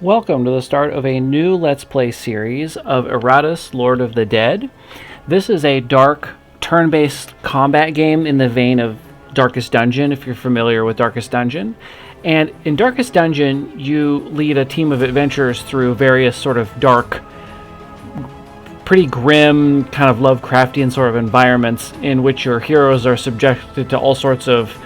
Welcome to the start of a new Let's Play series of Iratus, Lord of the Dead. This is a dark, turn-based combat game in the vein of Darkest Dungeon, if you're familiar with Darkest Dungeon. And in Darkest Dungeon, you lead a team of adventurers through various sort of dark, pretty grim, kind of Lovecraftian sort of environments in which your heroes are subjected to all sorts of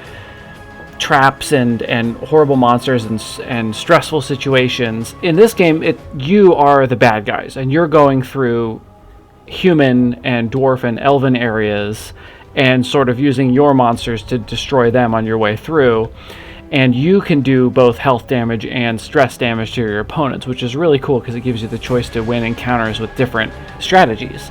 traps and horrible monsters and stressful situations. In this game, you are the bad guys, and you're going through human and dwarf and elven areas and sort of using your monsters to destroy them on your way through. And you can do both health damage and stress damage to your opponents, which is really cool because it gives you the choice to win encounters with different strategies.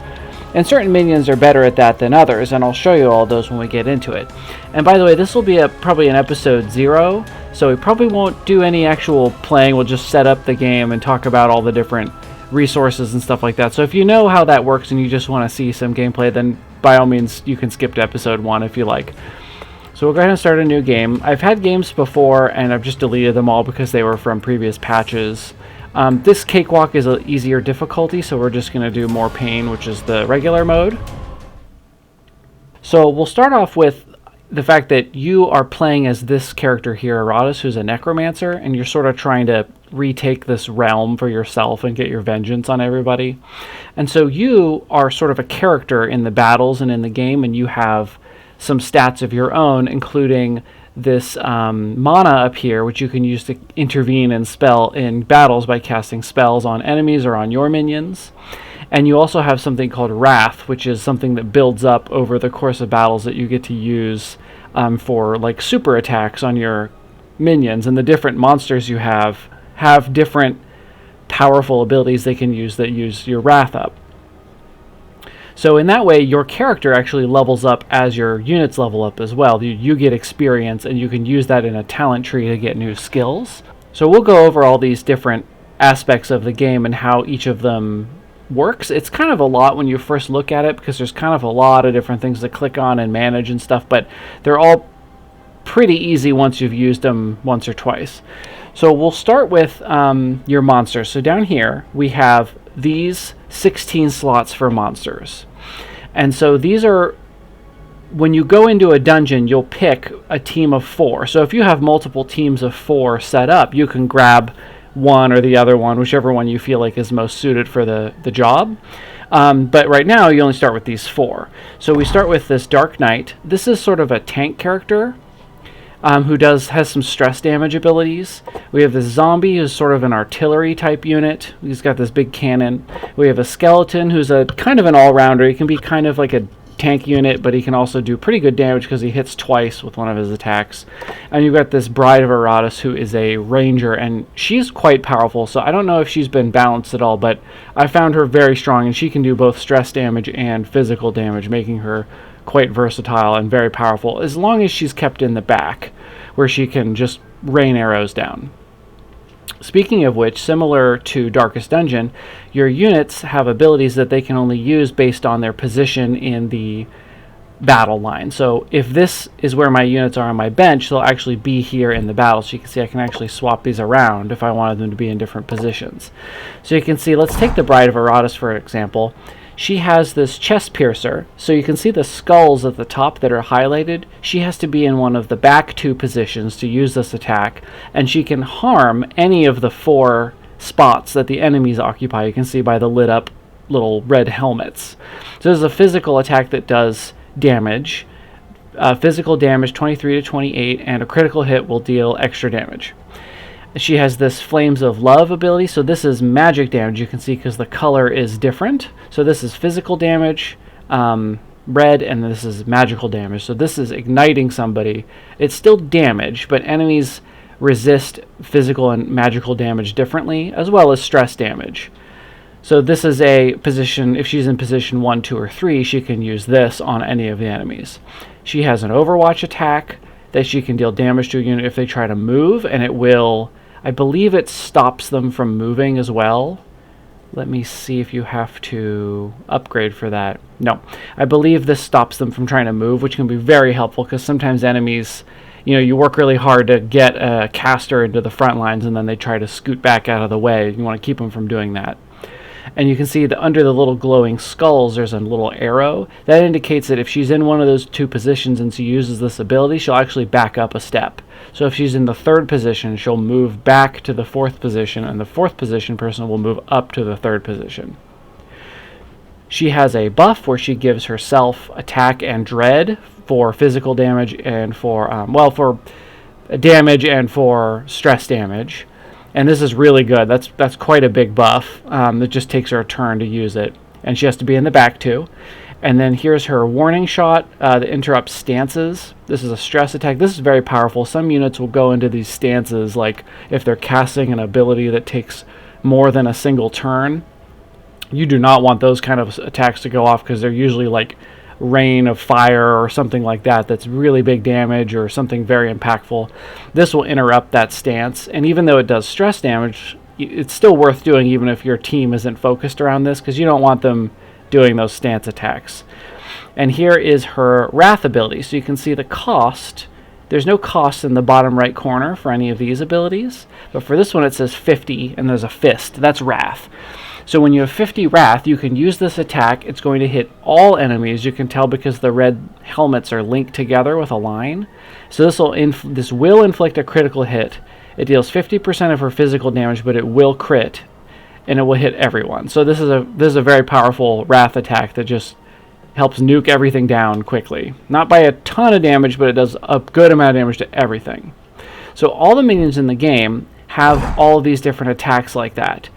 And certain minions are better at that than others, and I'll show you all those when we get into it. And by the way, this will be probably an episode 0, so we probably won't do any actual playing. We'll just set up the game and talk about all the different resources and stuff like that. So if you know how that works and you just want to see some gameplay, then by all means you can skip to episode 1 if you like. So we'll go ahead and start a new game. I've had games before and I've just deleted them all because they were from previous patches. This cakewalk is an easier difficulty, so we're just going to do more pain, which is the regular mode. So we'll start off with the fact that you are playing as this character here, Iratus, who's a necromancer, and you're sort of trying to retake this realm for yourself and get your vengeance on everybody. And so you are sort of a character in the battles and in the game, and you have some stats of your own, including this mana up here, which you can use to intervene and spell in battles by casting spells on enemies or on your minions. And you also have something called Wrath, which is something that builds up over the course of battles that you get to use for like super attacks on your minions. And the different monsters you have different powerful abilities they can use that use your Wrath up. So in that way, your character actually levels up as your units level up as well. You get experience, and you can use that in a talent tree to get new skills. So we'll go over all these different aspects of the game and how each of them works. It's kind of a lot when you first look at it because there's kind of a lot of different things to click on and manage and stuff, but they're all pretty easy once you've used them once or twice. So we'll start with your monsters. So down here, we have these 16 slots for monsters. And so these are, when you go into a dungeon, you'll pick a team of 4. So if you have multiple teams of 4 set up, you can grab one or the other one, whichever one you feel like is most suited for the job. But right now, you only start with these 4. So we start with this Dark Knight. This is sort of a tank character who has some stress damage abilities. We have this zombie who's sort of an artillery type unit. He's got this big cannon. We have a skeleton who's a kind of an all-rounder. He can be kind of like a tank unit, but he can also do pretty good damage because he hits twice with one of his attacks. And you've got this Bride of Iratus who is a ranger, and she's quite powerful, so I don't know if she's been balanced at all, but I found her very strong, and she can do both stress damage and physical damage, making her quite versatile and very powerful, as long as she's kept in the back, where she can just rain arrows down. Speaking of which, similar to Darkest Dungeon, your units have abilities that they can only use based on their position in the battle line. So if this is where my units are on my bench, they'll actually be here in the battle. So you can see I can actually swap these around if I wanted them to be in different positions. So you can see, let's take the Bride of Iratus for example. She has this chest piercer, so you can see the skulls at the top that are highlighted. She has to be in one of the back 2 positions to use this attack, and she can harm any of the 4 spots that the enemies occupy. You can see by the lit up little red helmets. So there's a physical attack that does damage, physical damage 23 to 28, and a critical hit will deal extra damage. She has this Flames of Love ability, so this is magic damage, you can see, because the color is different. So this is physical damage, red, and this is magical damage. So this is igniting somebody. It's still damage, but enemies resist physical and magical damage differently, as well as stress damage. So this is a position, if she's in position 1, 2, or 3, she can use this on any of the enemies. She has an Overwatch attack that she can deal damage to a unit if they try to move, and it will, I believe it stops them from moving as well. Let me see if you have to upgrade for that. No, I believe this stops them from trying to move, which can be very helpful because sometimes enemies you work really hard to get a caster into the front lines, and then they try to scoot back out of the way. You want to keep them from doing that. And you can see that under the little glowing skulls, there's a little arrow. That indicates that if she's in one of those two positions and she uses this ability, she'll actually back up a step. So if she's in the third position, she'll move back to the fourth position, and the fourth position person will move up to the third position. She has a buff where she gives herself attack and dread for physical damage and for, for damage and for stress damage. And this is really good. That's quite a big buff. It just takes her a turn to use it. And she has to be in the back too. And then here's her warning shot that interrupts stances. This is a stress attack. This is very powerful. Some units will go into these stances, like if they're casting an ability that takes more than a single turn. You do not want those kind of attacks to go off, because they're usually like rain of fire or something like that that's really big damage or something very impactful. This will interrupt that stance, and even though it does stress damage, it's still worth doing even if your team isn't focused around this, because you don't want them doing those stance attacks. And here is her Wrath ability. So you can see the cost. There's no cost in the bottom right corner for any of these abilities, but for this one it says 50 and there's a fist. That's Wrath. So when you have 50 Wrath, you can use this attack. It's going to hit all enemies. You can tell because the red helmets are linked together with a line. So this will inflict a critical hit. It deals 50% of her physical damage, but it will crit, and it will hit everyone. So this is a very powerful Wrath attack that just helps nuke everything down quickly. Not by a ton of damage, but it does a good amount of damage to everything. So all the minions in the game have all of these different attacks like that.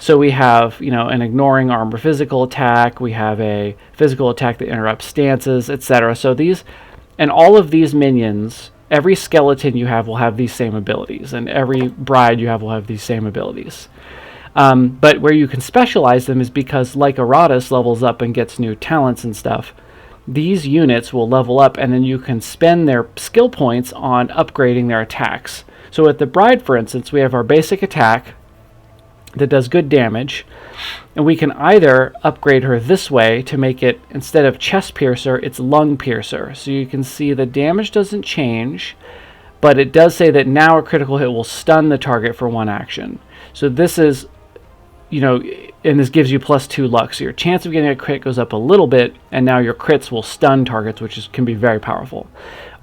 So we have, an ignoring armor physical attack, we have a physical attack that interrupts stances, etc. So and all of these minions, every skeleton you have will have these same abilities, and every bride you have will have these same abilities. But where you can specialize them is because, like Iratus levels up and gets new talents and stuff, these units will level up, and then you can spend their skill points on upgrading their attacks. So with the bride, for instance, we have our basic attack that does good damage, and we can either upgrade her this way to make it, instead of chest piercer, it's lung piercer. So you can see the damage doesn't change, but it does say that now a critical hit will stun the target for one action. So this is, and this gives you +2 luck, so your chance of getting a crit goes up a little bit, and now your crits will stun targets, which can be very powerful.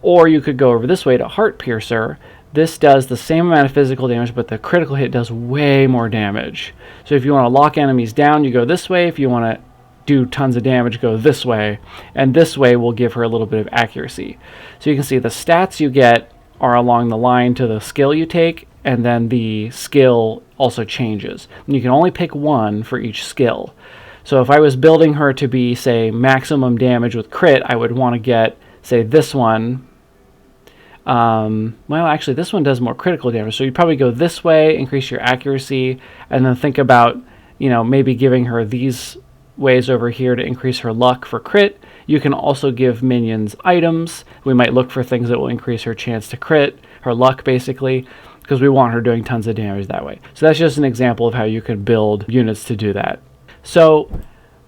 Or you could go over this way to heart piercer. This does the same amount of physical damage, but the critical hit does way more damage. So if you want to lock enemies down, you go this way. If you want to do tons of damage, go this way. And this way will give her a little bit of accuracy. So you can see the stats you get are along the line to the skill you take, and then the skill also changes. And you can only pick one for each skill. So if I was building her to be, say, maximum damage with crit, I would want to get, say, this one. Actually, this one does more critical damage, so you'd probably go this way, increase your accuracy, and then think about, maybe giving her these ways over here to increase her luck for crit. You can also give minions items. We might look for things that will increase her chance to crit, her luck basically, because we want her doing tons of damage that way. So that's just an example of how you can build units to do that. So,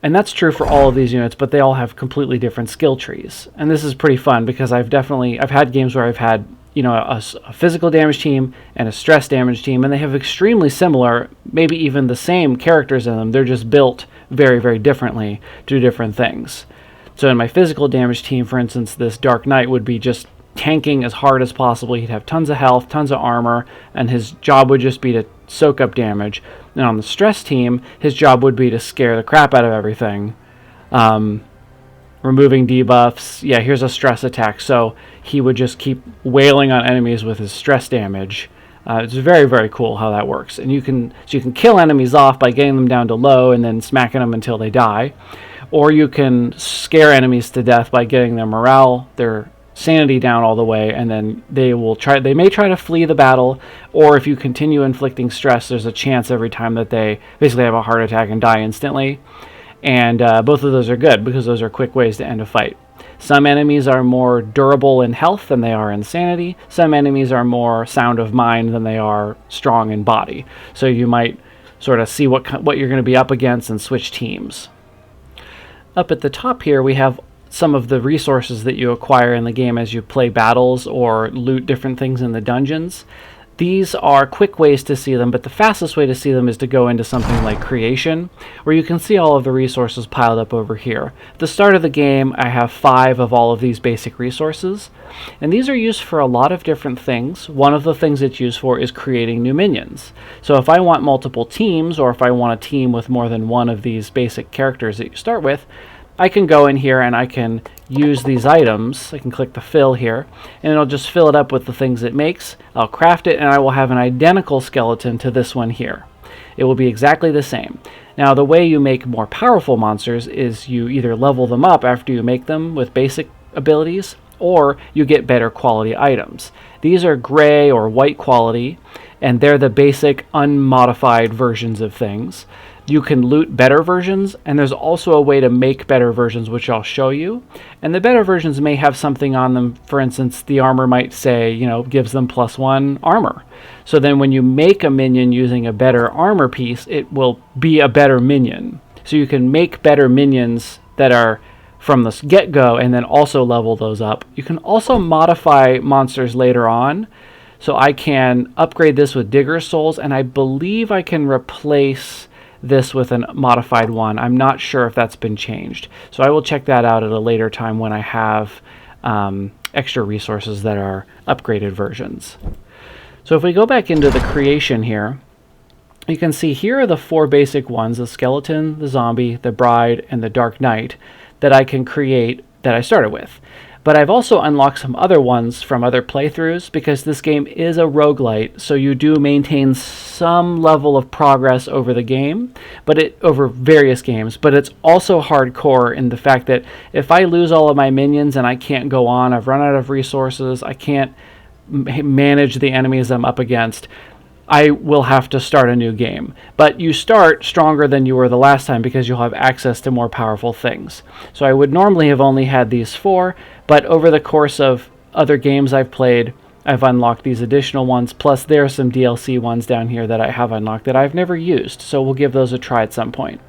and that's true for all of these units, but they all have completely different skill trees. And this is pretty fun because I've had games where I've had, a physical damage team and a stress damage team, and they have extremely similar, maybe even the same characters in them. They're just built very, very differently to do different things. So in my physical damage team, for instance, this Dark Knight would be just tanking as hard as possible. He'd have tons of health, tons of armor, and his job would just be to soak up damage. And on the stress team, his job would be to scare the crap out of everything. Removing debuffs. Yeah, here's a stress attack. So he would just keep wailing on enemies with his stress damage. It's very, very cool how that works. And you can kill enemies off by getting them down to low and then smacking them until they die. Or you can scare enemies to death by getting their morale, their sanity down all the way, and then they may try to flee the battle, or if you continue inflicting stress, there's a chance every time that they basically have a heart attack and die instantly. And both of those are good because those are quick ways to end a fight. Some enemies are more durable in health than they are in sanity. Some enemies are more sound of mind than they are strong in body. So you might sort of see what you're going to be up against and switch teams. Up at the top here we have some of the resources that you acquire in the game as you play battles or loot different things in the dungeons. These are quick ways to see them, but the fastest way to see them is to go into something like Creation, where you can see all of the resources piled up over here. At the start of the game, I have 5 of all of these basic resources, and these are used for a lot of different things. One of the things it's used for is creating new minions. So if I want multiple teams, or if I want a team with more than one of these basic characters that you start with, I can go in here and I can use these items. I can click the fill here, and it'll just fill it up with the things it makes. I'll craft it, and I will have an identical skeleton to this one here. It will be exactly the same. Now, the way you make more powerful monsters is you either level them up after you make them with basic abilities, or you get better quality items. These are gray or white quality, and they're the basic unmodified versions of things. You can loot better versions, and there's also a way to make better versions, which I'll show you. And the better versions may have something on them. For instance, the armor might say, gives them +1 armor. So then when you make a minion using a better armor piece, it will be a better minion. So you can make better minions that are from the get-go and then also level those up. You can also modify monsters later on. So I can upgrade this with Digger's Souls, and I believe I can replace this with a modified one. I'm not sure if that's been changed. So I will check that out at a later time when I have extra resources that are upgraded versions. So if we go back into the creation here, you can see here are the 4 basic ones: the skeleton, the zombie, the bride, and the dark knight that I can create that I started with. But I've also unlocked some other ones from other playthroughs, because this game is a roguelite, so you do maintain some level of progress over the game, over various games, but it's also hardcore in the fact that if I lose all of my minions and I can't go on, I've run out of resources, I can't manage the enemies I'm up against, I will have to start a new game. But you start stronger than you were the last time because you'll have access to more powerful things. So I would normally have only had these 4, but over the course of other games I've played, I've unlocked these additional ones, plus there are some DLC ones down here that I have unlocked that I've never used, so we'll give those a try at some point.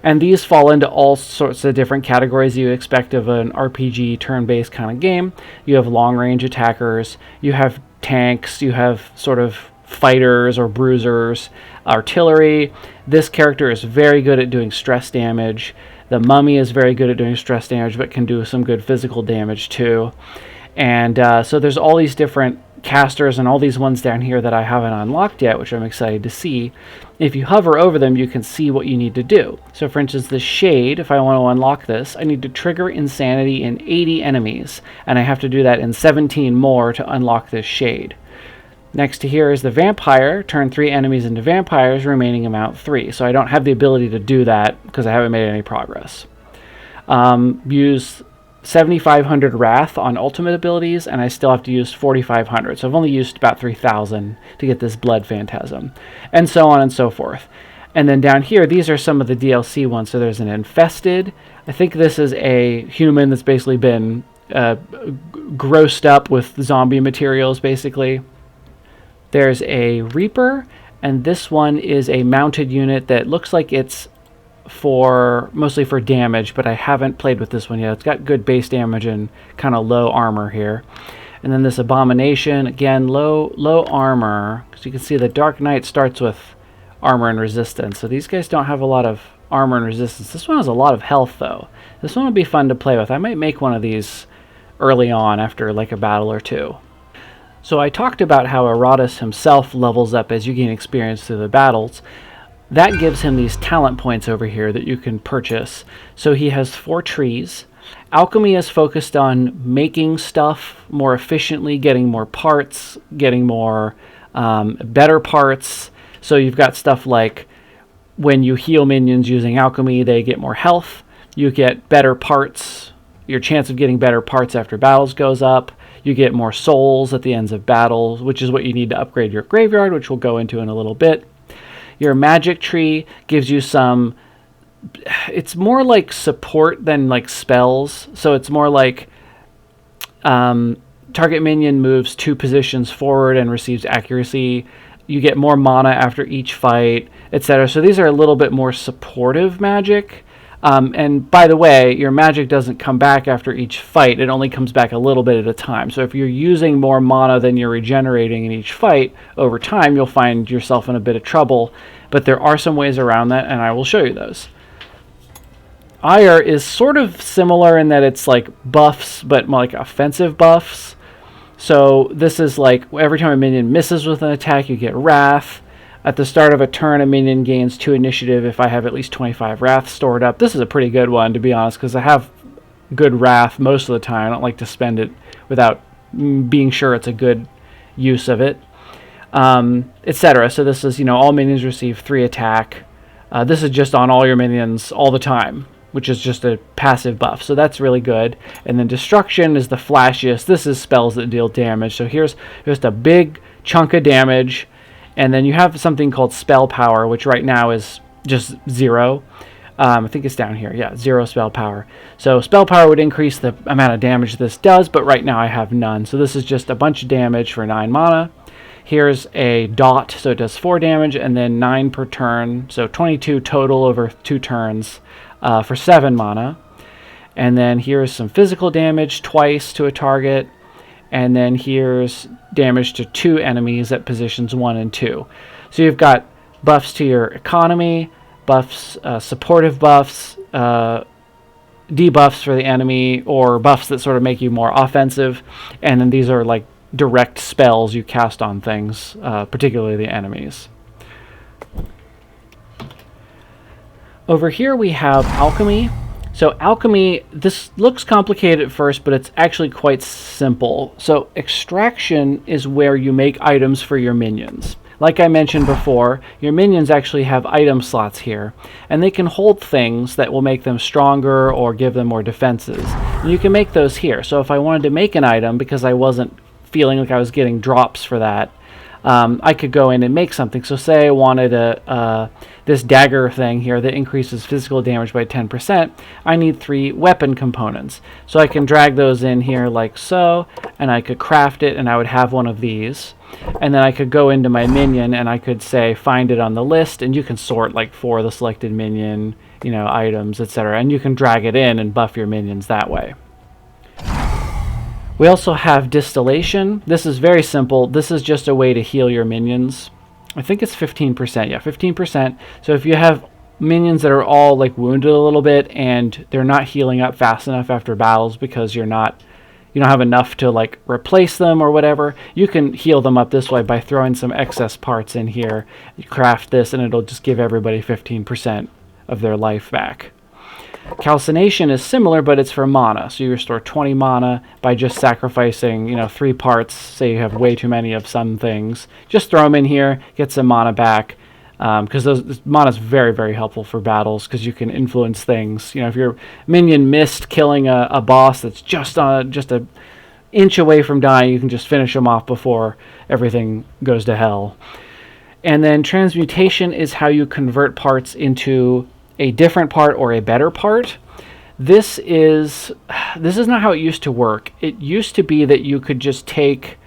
And these fall into all sorts of different categories you expect of an RPG turn-based kind of game. You have long-range attackers, you have tanks, you have sort of fighters or bruisers, artillery. This character is very good at doing stress damage. The mummy is very good at doing stress damage, but can do some good physical damage too. And so there's all these different casters and all these ones down here that I haven't unlocked yet, which I'm excited to see. If you hover over them, you can see what you need to do. So for instance, the shade, if I want to unlock this, I need to trigger insanity in 80 enemies, and I have to do that in 17 more to unlock this shade. Next to here is the vampire. Turn 3 enemies into vampires, remaining amount 3. So I don't have the ability to do that because I haven't made any progress. Use 7,500 Wrath on ultimate abilities, and I still have to use 4,500. So I've only used about 3,000 to get this Blood Phantasm, and so on and so forth. And then down here, these are some of the DLC ones. So there's an Infested. I think this is a human that's basically been grossed up with zombie materials, basically. There's a Reaper, and this one is a mounted unit that looks like it's mostly for damage, but I haven't played with this one yet. It's got good base damage and kind of low armor here. And then this Abomination, again, low armor, because you can see the Dark Knight starts with armor and resistance. So these guys don't have a lot of armor and resistance. This one has a lot of health, though. This one would be fun to play with. I might make one of these early on after like a battle or two. So I talked about how Iratus himself levels up as you gain experience through the battles. That gives him these talent points over here that you can purchase. So he has 4 trees. Alchemy is focused on making stuff more efficiently, getting more parts, getting more better parts. So you've got stuff like when you heal minions using alchemy, they get more health. You get better parts. Your chance of getting better parts after battles goes up. You get more souls at the ends of battles, which is what you need to upgrade your graveyard, which we'll go into in a little bit. Your magic tree gives you some... It's more like support than like spells. So it's more like target minion moves 2 positions forward and receives accuracy. You get more mana after each fight, etc. So these are a little bit more supportive magic. And by the way, your magic doesn't come back after each fight. It only comes back a little bit at a time. So if you're using more mana than you're regenerating in each fight, over time you'll find yourself in a bit of trouble. But there are some ways around that, and I will show you those. Ire is sort of similar in that it's like buffs, but more like offensive buffs. So this is like every time a minion misses with an attack, you get Wrath. At the start of a turn, a minion gains 2 initiative if I have at least 25 Wrath stored up. This is a pretty good one, to be honest, because I have good Wrath most of the time. I don't like to spend it without being sure it's a good use of it, etc. So this is, all minions receive 3 attack. This is just on all your minions all the time, which is just a passive buff. So that's really good. And then Destruction is the flashiest. This is spells that deal damage. So here's just a big chunk of damage. And then you have something called Spell Power, which right now is just 0. I think it's down here. Yeah, 0 Spell Power. So Spell Power would increase the amount of damage this does, but right now I have none. So this is just a bunch of damage for 9 mana. Here's a dot, so it does 4 damage, and then 9 per turn. So 22 total over 2 turns for 7 mana. And then here's some physical damage twice to a target. And then here's damage to 2 enemies at positions 1 and 2. So you've got buffs to your economy, buffs, supportive buffs, debuffs for the enemy, or buffs that sort of make you more offensive. And then these are like direct spells you cast on things, particularly the enemies. Over here we have Alchemy. So Alchemy, this looks complicated at first, but it's actually quite simple. So Extraction is where you make items for your minions. Like I mentioned before, your minions actually have item slots here, and they can hold things that will make them stronger or give them more defenses. And you can make those here. So if I wanted to make an item, because I wasn't feeling like I was getting drops for that, I could go in and make something. So say I wanted this dagger thing here that increases physical damage by 10%. I need 3 weapon components. So I can drag those in here like so, and I could craft it, and I would have one of these. And then I could go into my minion, and I could say find it on the list, and you can sort like for the selected minion, items, etc. And you can drag it in and buff your minions that way. We also have Distillation. This is very simple. This is just a way to heal your minions. I think it's 15%. Yeah, 15%. So if you have minions that are all like wounded a little bit and they're not healing up fast enough after battles because you don't have enough to like replace them or whatever, you can heal them up this way by throwing some excess parts in here. You craft this and it'll just give everybody 15% of their life back. Calcination is similar, but it's for mana. So you restore 20 mana by just sacrificing, 3 parts. Say you have way too many of some things. Just throw them in here, get some mana back. Because mana is very, very helpful for battles because you can influence things. If your minion missed killing a boss that's just a inch away from dying, you can just finish them off before everything goes to hell. And then transmutation is how you convert parts into a different part or a better part. This is not how it used to work. It used to be that you could just take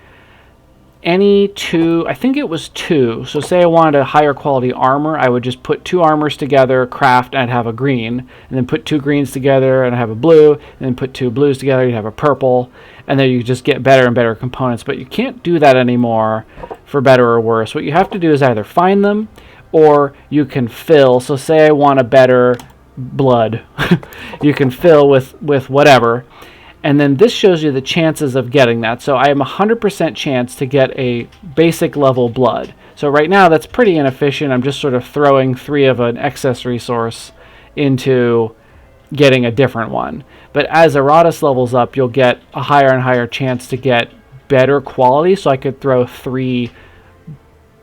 any 2, I think it was 2. So say I wanted a higher quality armor, I would just put 2 armors together, craft, and I'd have a green, and then put 2 greens together and I have a blue, and then put 2 blues together, you'd have a purple, and then you just get better and better components. But you can't do that anymore, for better or worse. What you have to do is either find them, or you can fill. So say I want a better blood. You can fill with whatever. And then this shows you the chances of getting that. So I have a 100% chance to get a basic level blood. So right now that's pretty inefficient. I'm just sort of throwing 3 of an excess resource into getting a different one. But as Iratus levels up, you'll get a higher and higher chance to get better quality. So I could throw 3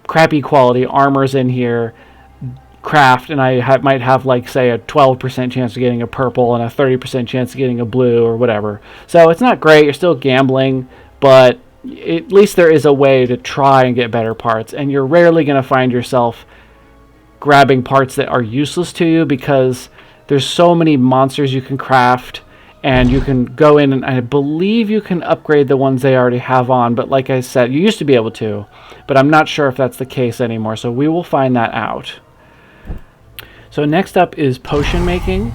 crappy quality armors in here, craft, and I might have like say a 12% chance of getting a purple and a 30% chance of getting a blue or whatever. So it's not great, you're still gambling, but at least there is a way to try and get better parts, and you're rarely going to find yourself grabbing parts that are useless to you because there's so many monsters you can craft. And you can go in and I believe you can upgrade the ones they already have on. But like I said, you used to be able to. But I'm not sure if that's the case anymore. So we will find that out. So next up is potion making.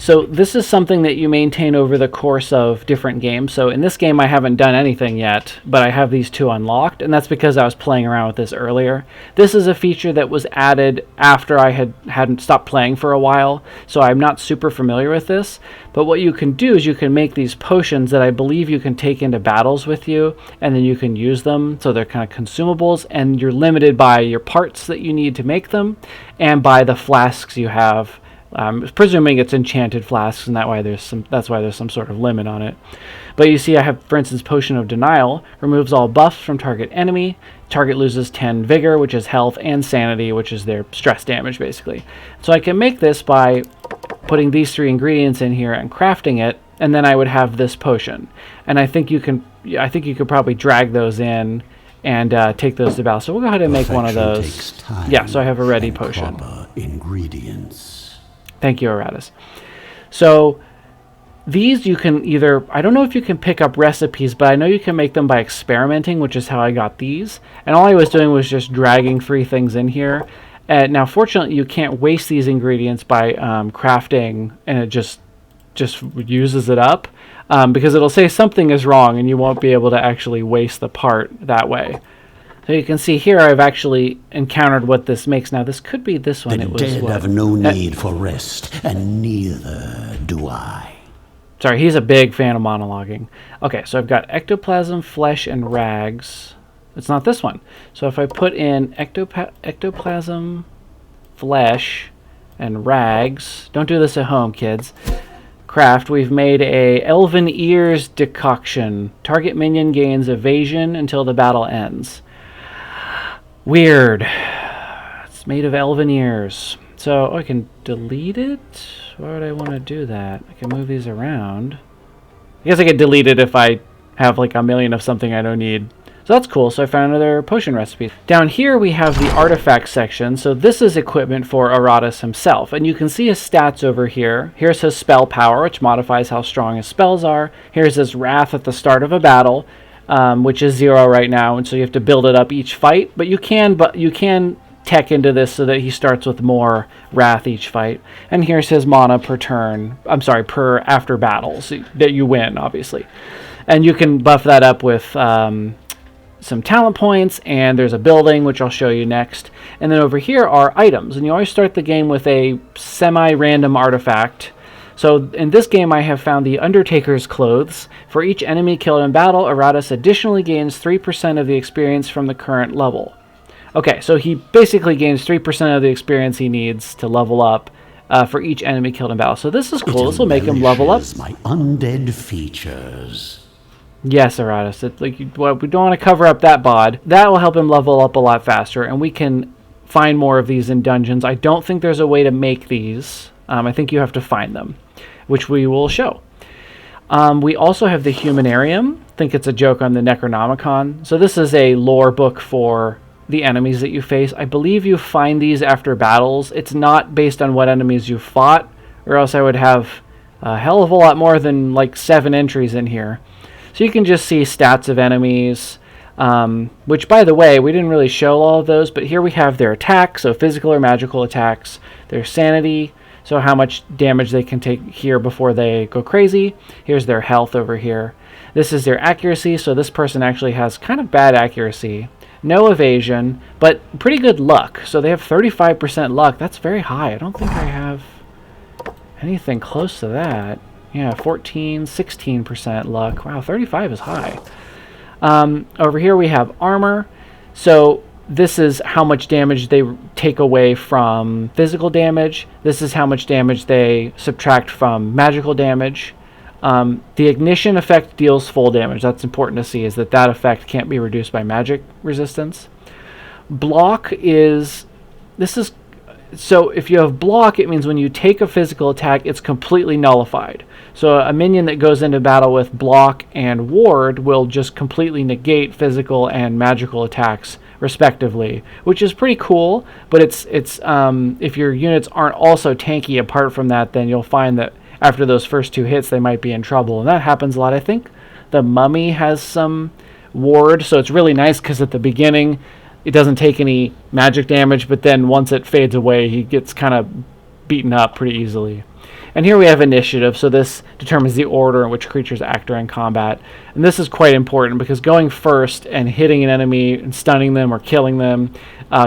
So this is something that you maintain over the course of different games. So in this game, I haven't done anything yet, but I have these 2 unlocked, and that's because I was playing around with this earlier. This is a feature that was added after I hadn't stopped playing for a while, so I'm not super familiar with this. But what you can do is you can make these potions that I believe you can take into battles with you, and then you can use them. So they're kind of consumables, and you're limited by your parts that you need to make them, and by the flasks you have. Presuming it's enchanted flasks, and that's why there's some sort of limit on it. But you see I have, for instance, Potion of Denial, removes all buffs from target enemy. Target loses 10 vigor, which is health, and sanity, which is their stress damage, basically. So I can make this by putting these 3 ingredients in here and crafting it, and then I would have this potion. And I think you could probably drag those in and take those to battle. So we'll go ahead and make one of those. Yeah, so I have a ready potion. Ingredients. Thank you, Iratus. So these you can either, I don't know if you can pick up recipes, but I know you can make them by experimenting, which is how I got these. And all I was doing was just dragging 3 things in here. Now, fortunately, you can't waste these ingredients by crafting, and it just uses it up, because it'll say something is wrong, and you won't be able to actually waste the part that way. So you can see here I've actually encountered what this makes. Now this could be this one. The dead have no need for rest, and neither do I. Sorry, he's a big fan of monologuing. Okay, so I've got ectoplasm, flesh, and rags. It's not this one. So if I put in ectoplasm, flesh, and rags, don't do this at home, kids. Craft, we've made a elven ears decoction. Target minion gains evasion until the battle ends. Weird. It's made of elven ears. So I can delete it? Why would I want to do that? I can move these around. I guess I could delete it if I have like a million of something I don't need. So that's cool. So I found another potion recipe. Down here we have the artifact section. So this is equipment for Iratus himself. And you can see his stats over here. Here's his spell power, which modifies how strong his spells are. Here's his wrath at the start of a battle. Which is 0 right now, and so you have to build it up each fight. But you can tech into this so that he starts with more wrath each fight. And here's his mana per turn. I'm sorry, per after battles that you win, obviously. And you can buff that up with some talent points, and there's a building, which I'll show you next. And then over here are items, and you always start the game with a semi-random artifact. So in this game I have found the Undertaker's Clothes. For each enemy killed in battle, Iratus additionally gains 3% of the experience from the current level. Okay, so he basically gains 3% of the experience he needs to level up for each enemy killed in battle. So this is cool. This will make him level up. My undead features. Yes, Iratus. Well, we don't want to cover up that bod. That will help him level up a lot faster, and we can find more of these in dungeons. I don't think there's a way to make these. I think you have to find them, which we will show. We also have the Humanarium. I think it's a joke on the Necronomicon. So this is a lore book for the enemies that you face. I believe you find these after battles. It's not based on what enemies you fought, or else I would have a hell of a lot more than like 7 entries in here. So you can just see stats of enemies, which, by the way, we didn't really show all of those, but here we have their attacks, so physical or magical attacks, their sanity, so how much damage they can take here before they go crazy. Here's their health over here. This is their accuracy, so this person actually has kind of bad accuracy. No evasion, but pretty good luck. So they have 35% luck. That's very high. I don't think I have anything close to that. Yeah, 14, 16% luck. Wow, 35 is high. Over here we have armor. So this is how much damage they take away from physical damage. This is how much damage they subtract from magical damage. The ignition effect deals full damage. That's important to see, is that effect can't be reduced by magic resistance. Block is... So if you have block, it means when you take a physical attack, it's completely nullified. So a minion that goes into battle with block and ward will just completely negate physical and magical attacks respectively, which is pretty cool. But it's if your units aren't also tanky apart from that, then you'll find that after those first 2 hits, they might be in trouble. And that happens a lot. I think the mummy has some ward, so it's really nice because at the beginning, it doesn't take any magic damage, but then once it fades away, he gets kind of beaten up pretty easily. And here we have initiative, so this determines the order in which creatures act during combat. And this is quite important because going first and hitting an enemy and stunning them or killing them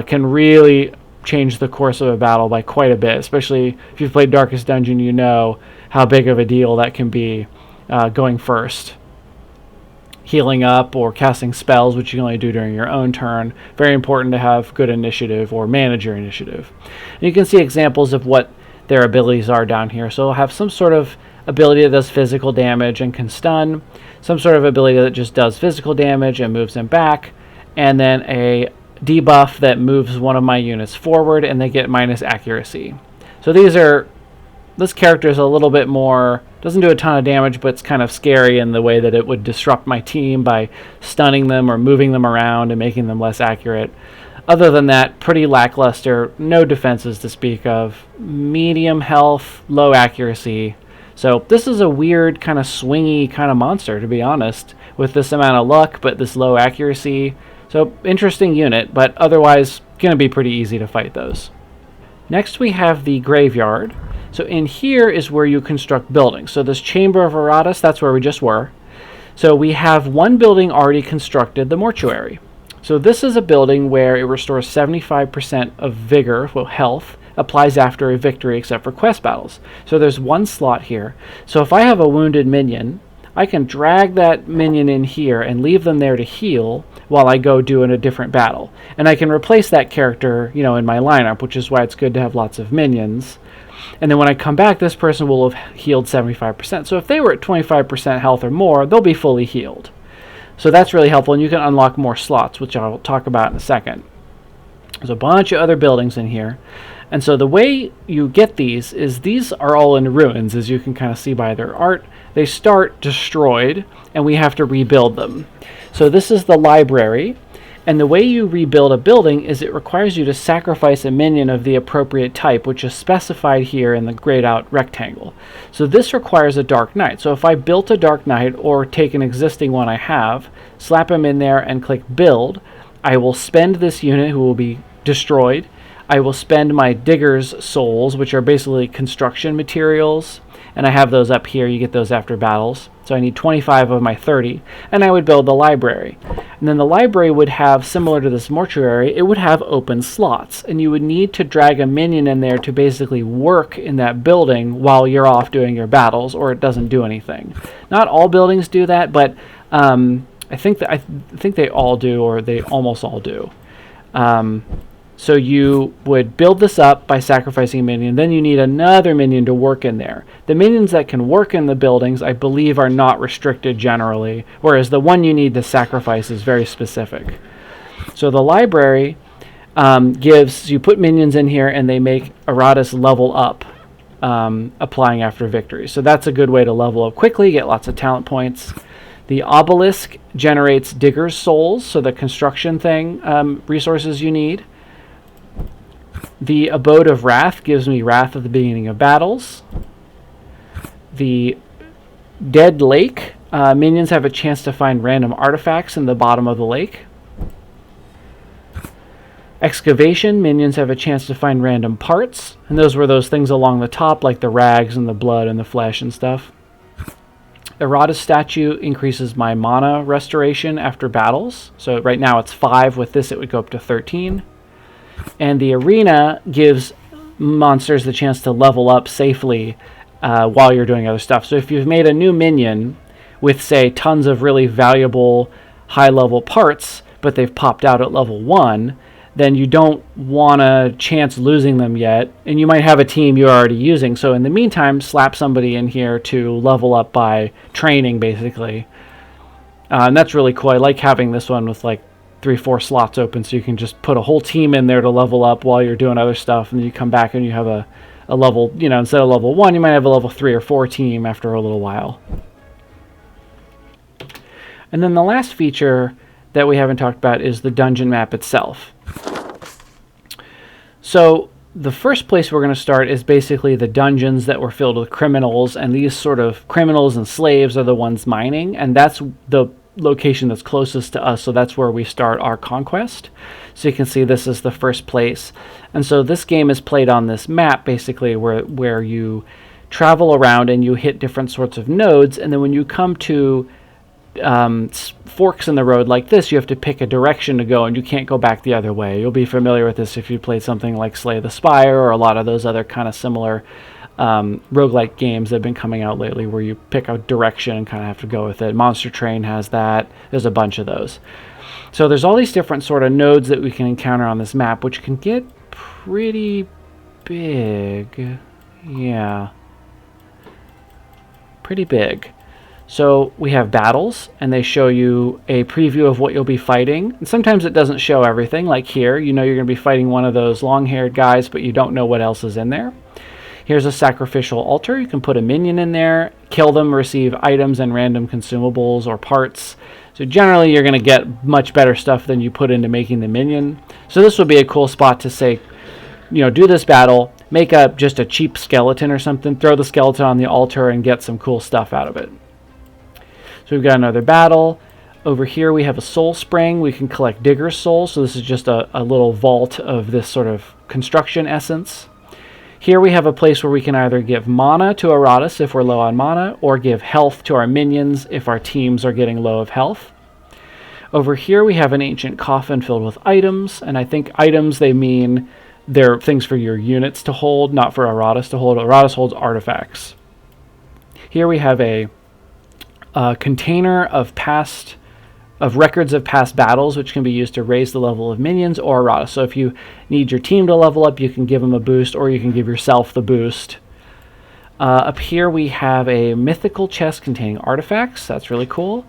can really change the course of a battle by quite a bit, especially if you've played Darkest Dungeon, you know how big of a deal that can be going first. Healing up or casting spells, which you can only do during your own turn. Very important to have good initiative or manage your initiative. And you can see examples of what their abilities are down here. So they'll have some sort of ability that does physical damage and can stun, some sort of ability that just does physical damage and moves them back, and then a debuff that moves one of my units forward and they get minus accuracy. So this character is a little bit more, doesn't do a ton of damage, but it's kind of scary in the way that it would disrupt my team by stunning them or moving them around and making them less accurate. Other than that, pretty lackluster, no defenses to speak of, medium health, low accuracy. So this is a weird kind of swingy kind of monster, to be honest, with this amount of luck but this low accuracy. So interesting unit, but otherwise going to be pretty easy to fight those. Next we have the graveyard. So in here is where you construct buildings. So this Chamber of Iratus, that's where we just were. So we have one building already constructed, the mortuary. So this is a building where it restores 75% of vigor, well, health, applies after a victory except for quest battles. So there's one slot here. So if I have a wounded minion, I can drag that minion in here and leave them there to heal while I go do in a different battle. And I can replace that character, in my lineup, which is why it's good to have lots of minions. And then when I come back, this person will have healed 75%. So if they were at 25% health or more, they'll be fully healed. So that's really helpful, and you can unlock more slots, which I'll talk about in a second. There's a bunch of other buildings in here. And so the way you get these is these are all in ruins, as you can kind of see by their art. They start destroyed, and we have to rebuild them. So this is the library. And the way you rebuild a building is it requires you to sacrifice a minion of the appropriate type, which is specified here in the grayed out rectangle. So this requires a Dark Knight. So if I built a Dark Knight or take an existing one I have, slap him in there and click build, I will spend this unit who will be destroyed. I will spend my digger's souls, which are basically construction materials, and I have those up here. You get those after battles. So I need 25 of my 30, and I would build the library. And then the library would have, similar to this mortuary, it would have open slots, and you would need to drag a minion in there to basically work in that building while you're off doing your battles, or it doesn't do anything. Not all buildings do that, but I think they all do, or they almost all do. So you would build this up by sacrificing a minion. Then you need another minion to work in there. The minions that can work in the buildings, I believe, are not restricted generally, whereas the one you need to sacrifice is very specific. So the library you put minions in here, and they make Iratus level up, applying after victory. So that's a good way to level up quickly, get lots of talent points. The obelisk generates digger's souls, so the construction resources you need. The Abode of Wrath gives me Wrath at the beginning of battles. The Dead Lake, minions have a chance to find random artifacts in the bottom of the lake. Excavation, minions have a chance to find random parts, and those were those things along the top, like the rags and the blood and the flesh and stuff. Iratus statue increases my mana restoration after battles, so right now it's 5. With this it would go up to 13. And the arena gives monsters the chance to level up safely while you're doing other stuff. So if you've made a new minion with, say, tons of really valuable high-level parts, but they've popped out at level 1, then you don't want to chance losing them yet, and you might have a team you're already using. So in the meantime, slap somebody in here to level up by training, basically. And that's really cool. I like having this one with, 3-4 slots open, so you can just put a whole team in there to level up while you're doing other stuff, and then you come back and you have a level, instead of level 1, you might have a level 3 or 4 team after a little while. And then the last feature that we haven't talked about is the dungeon map itself. So the first place we're going to start is basically the dungeons that were filled with criminals, and these sort of criminals and slaves are the ones mining, and that's the location that's closest to us, so that's where we start our conquest. So you can see this is the first place. And so this game is played on this map, basically, where you travel around and you hit different sorts of nodes, and then when you come to forks in the road like this, you have to pick a direction to go, and you can't go back the other way. You'll be familiar with this if you played something like Slay the Spire or a lot of those other kind of similar roguelike games that have been coming out lately, where you pick a direction and kind of have to go with it. Monster Train has that. There's a bunch of those. So there's all these different sort of nodes that we can encounter on this map, which can get pretty big. Yeah. Pretty big. So we have battles, and they show you a preview of what you'll be fighting. And sometimes it doesn't show everything, like here. You know you're going to be fighting one of those long-haired guys, but you don't know what else is in there. Here's a sacrificial altar. You can put a minion in there, kill them, receive items and random consumables or parts. So generally you're going to get much better stuff than you put into making the minion. So this would be a cool spot to say, do this battle, make just a cheap skeleton or something, throw the skeleton on the altar and get some cool stuff out of it. So we've got another battle. Over here we have a soul spring. We can collect digger's souls. So this is just a little vault of this sort of construction essence. Here we have a place where we can either give mana to Iratus if we're low on mana, or give health to our minions if our teams are getting low of health. Over here we have an ancient coffin filled with items, and I think items, they mean they're things for your units to hold, not for Iratus to hold. Iratus holds artifacts. Here we have a container of records of past battles, which can be used to raise the level of minions or Iratus. So if you need your team to level up, you can give them a boost, or you can give yourself the boost. Up here we have a mythical chest containing artifacts. That's really cool.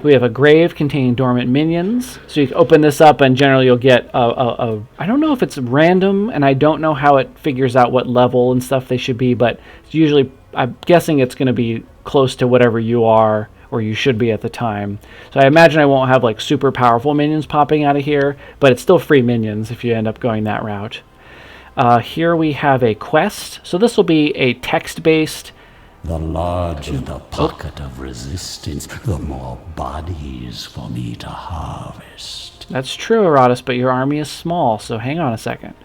We have a grave containing dormant minions. So you can open this up, and generally you'll get I don't know if it's random, and I don't know how it figures out what level and stuff they should be, but it's usually, I'm guessing it's going to be close to whatever you are, or you should be at the time. So I imagine I won't have like super powerful minions popping out of here, but it's still free minions if you end up going that route. Here we have a quest. So this will be a text-based... The larger the pocket of resistance, the more bodies for me to harvest. That's true, Iratus, but your army is small, so hang on a second.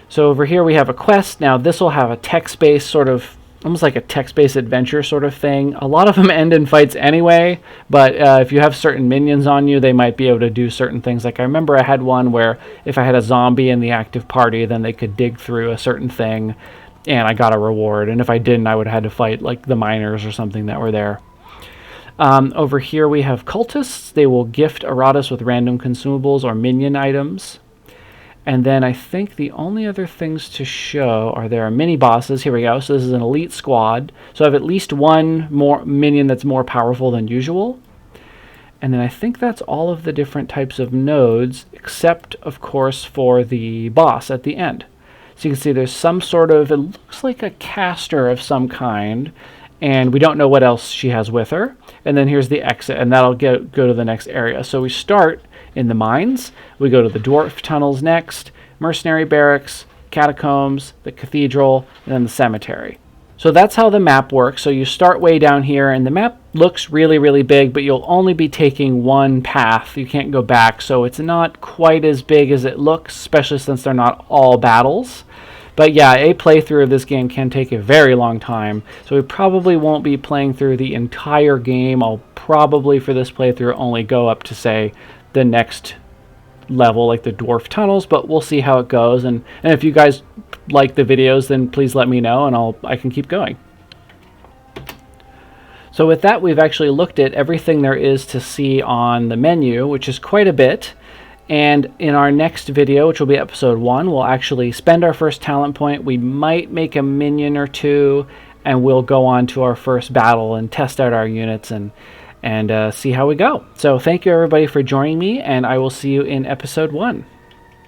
So over here we have a quest. Now this will have a text-based sort of, almost like a text-based adventure sort of thing. A lot of them end in fights anyway, but if you have certain minions on you, they might be able to do certain things. Like I remember I had one where if I had a zombie in the active party, then they could dig through a certain thing, and I got a reward. And if I didn't, I would have had to fight like the miners or something that were there. Over here we have cultists. They will gift Iratus with random consumables or minion items. And then I think the only other things to show are there are mini bosses. Here we go. So this is an elite squad. So I have at least one more minion that's more powerful than usual. And then I think that's all of the different types of nodes, except of course for the boss at the end. So you can see there's some sort of, it looks like a caster of some kind, and we don't know what else she has with her. And then here's the exit, and that'll go to the next area. So we start in the mines, we go to the dwarf tunnels next, mercenary barracks, catacombs, the cathedral, and then the cemetery. So that's how the map works. So you start way down here, and the map looks really, really big, but you'll only be taking one path. You can't go back, so it's not quite as big as it looks, especially since they're not all battles. But yeah, a playthrough of this game can take a very long time, so we probably won't be playing through the entire game. I'll probably, for this playthrough, only go up to, say, the next level, like the dwarf tunnels, but we'll see how it goes. And if you guys like the videos, then please let me know, and I can keep going. So with that, we've actually looked at everything there is to see on the menu, which is quite a bit. And in our next video, which will be episode 1, we'll actually spend our first talent point. We might make a minion or two, and we'll go on to our first battle and test out our units and see how we go. So thank you everybody for joining me, and I will see you in episode 1.